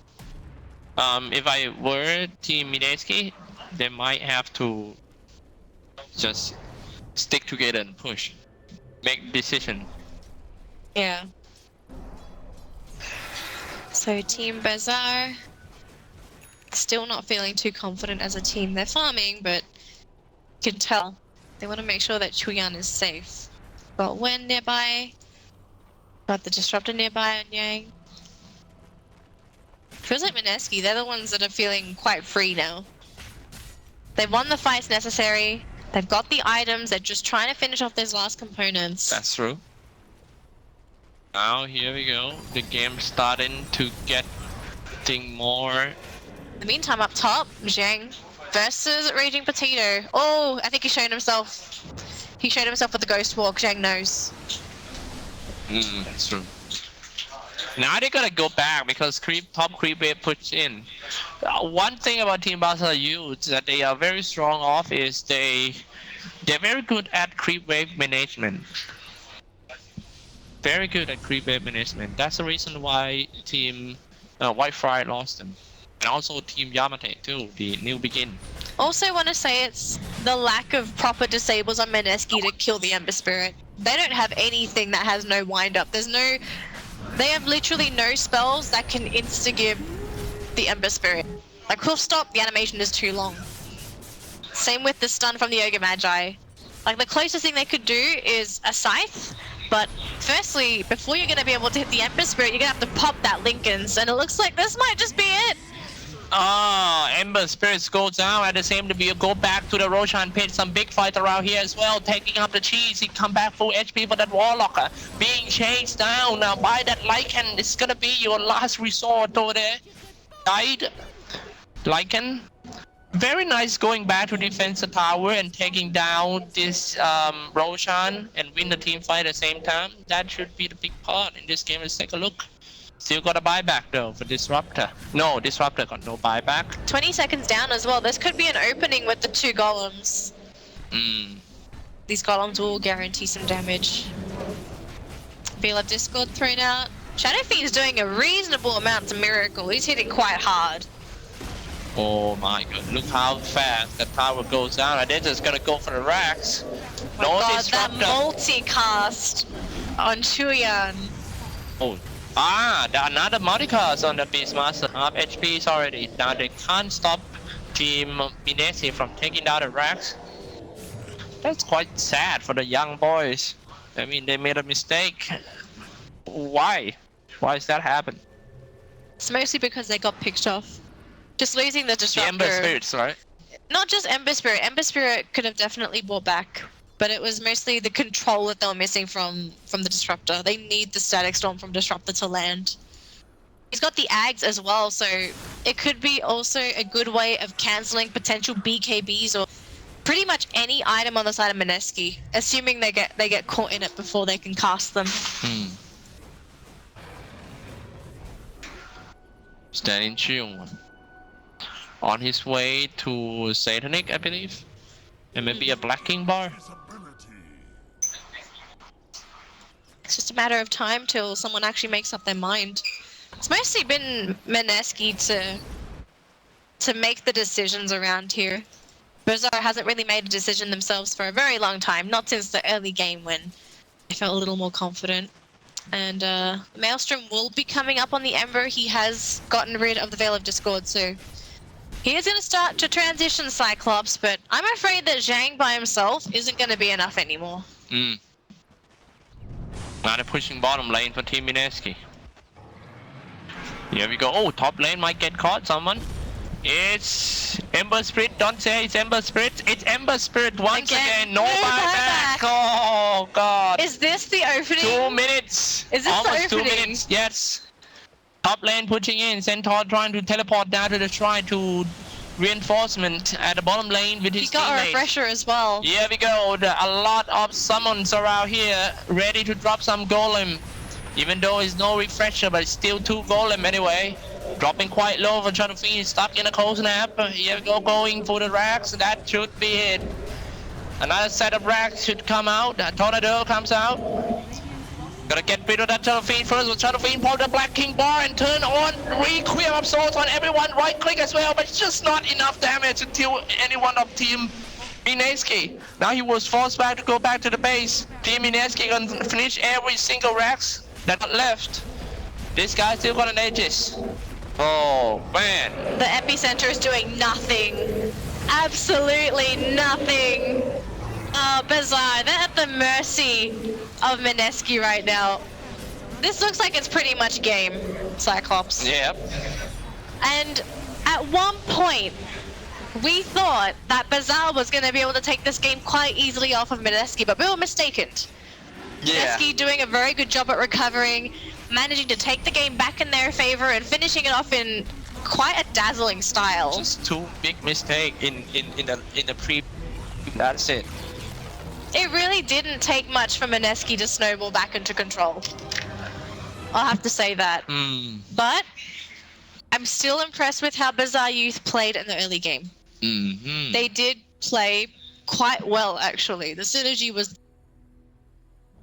[SPEAKER 4] if I were Team Mineski, they might have to just stick together and push, make decision.
[SPEAKER 1] Yeah. So Team Bazaar still not feeling too confident as a team. They're farming, but you can tell they want to make sure that Chuyan is safe. Got Wen nearby. Got the Disruptor nearby on Yang. Feels like Mineski, they're the ones that are feeling quite free now. They've won the fights necessary. They've got the items. They're just trying to finish off those last components.
[SPEAKER 4] That's true. Now here we go. The game's starting to get thing more.
[SPEAKER 1] In the meantime, up top, Zhang versus Raging Potato. Oh, I think he showed himself. He showed himself with the Ghost Walk. Zhang knows.
[SPEAKER 4] That's true. Now they gotta go back because top creep wave pushed in. One thing about Team Bazaar.Youth that they are very strong of is they're very good at creep wave management. Very good at creep wave management. That's the reason why Team Qualifier lost them. And also Team Yamate too, the new begin.
[SPEAKER 1] Also want to say it's the lack of proper disables on Mineski to kill the Ember Spirit. They don't have anything that has no wind up. They have literally no spells that can insta-give the Ember Spirit. Like Hoof Stop, the animation is too long. Same with the stun from the Ogre Magi. Like the closest thing they could do is a Scythe, but firstly, before you're gonna be able to hit the Ember Spirit, you're gonna have to pop that Lincoln's, and it looks like this might just be it.
[SPEAKER 4] Ember Spirits go down at the same time. You go back to the Roshan pit. Some big fight around here as well. Taking up the cheese. He come back full HP for that Warlock. Being chased down now by that Lycan. It's gonna be your last resort over there. Died. Lycan. Very nice going back to defense the tower and taking down this Roshan and win the team fight at the same time. That should be the big part in this game. Let's take a look. Still got a buyback though for Disruptor. No, Disruptor got no buyback.
[SPEAKER 1] 20 seconds down as well. This could be an opening with the 2 golems. These golems will guarantee some damage. Feel of Discord thrown out. Shadow Fiend's doing a reasonable amount to Miracle. He's hitting quite hard.
[SPEAKER 4] Oh my god, look how fast the tower goes down. And they're just gonna go for the racks.
[SPEAKER 1] Oh
[SPEAKER 4] No
[SPEAKER 1] god,
[SPEAKER 4] Disruptor.
[SPEAKER 1] that multicast on Chuyan.
[SPEAKER 4] Oh. Another multicast on the Beastmaster. Half HPs already. Now they can't stop Team Mineski from taking down the racks. That's quite sad for the young boys. I mean, they made a mistake. Why? Why does that happen?
[SPEAKER 1] It's mostly because they got picked off. Just losing the Disruptor.
[SPEAKER 4] The Ember Spirits, right?
[SPEAKER 1] Not just Ember Spirit. Ember Spirit could have definitely brought back. But it was mostly the control that they were missing from the Disruptor. They need the Static Storm from Disruptor to land. He's got the Ags as well, so it could be also a good way of cancelling potential BKBs or pretty much any item on the side of Mineski, assuming they get caught in it before they can cast them.
[SPEAKER 4] Standing chill. On his way to Satanic, I believe. And maybe a Black King bar.
[SPEAKER 1] It's just a matter of time till someone actually makes up their mind. It's mostly been Mineski to make the decisions around here. Bazaar hasn't really made a decision themselves for a very long time, not since the early game when they felt a little more confident. And Maelstrom will be coming up on the Ember. He has gotten rid of the Veil of Discord, so he is going to start to transition Cyclops, but I'm afraid that Zhang by himself isn't going to be enough anymore.
[SPEAKER 4] Now they're pushing bottom lane for Team Mineski. Here we go. Oh, top lane might get caught, someone. It's Ember Spirit. Don't say it's Ember Spirit. It's Ember Spirit once again. No buyback. Oh, God.
[SPEAKER 1] Is this the opening?
[SPEAKER 4] 2 minutes.
[SPEAKER 1] Is this
[SPEAKER 4] almost
[SPEAKER 1] the opening?
[SPEAKER 4] 2 minutes. Yes. Top lane pushing in. Centaur trying to teleport down to the shrine to reinforcement at the bottom lane with his
[SPEAKER 1] He got
[SPEAKER 4] teammates.
[SPEAKER 1] a refresher as well.
[SPEAKER 4] Here we go. A lot of summons around here ready to drop some golem. Even though it's no refresher, but it's still 2 golem anyway. Dropping quite low for Shadow Fiend, stuck in a cold snap. Here we go, going for the racks. That should be it. Another set of racks should come out. A Tornado comes out. Gotta get rid of that Shadow Fiend first. With Shadow Fiend pull the Black King bar and turn on Requiem of Souls on everyone. Right click as well, but it's just not enough damage until anyone of Team Mineski. Now he was forced back to go back to the base. Team Mineski gonna finish every single racks that got left. This guy still got an Aegis. Oh man.
[SPEAKER 1] The epicenter is doing nothing. Absolutely nothing. Bazaar, they're at the mercy of Mineski right now. This looks like it's pretty much game, Cyclops.
[SPEAKER 4] Yep.
[SPEAKER 1] And at one point, we thought that Bazaar was going to be able to take this game quite easily off of Mineski, but we were mistaken.
[SPEAKER 4] Yeah.
[SPEAKER 1] Mineski doing a very good job at recovering, managing to take the game back in their favor and finishing it off in quite a dazzling style.
[SPEAKER 4] Just two big mistakes in the pre. That's it.
[SPEAKER 1] It really didn't take much for Mineski to snowball back into control. I'll have to say that. But I'm still impressed with how Bazaar.Youth played in the early game.
[SPEAKER 4] Mm-hmm.
[SPEAKER 1] They did play quite well, actually. The synergy was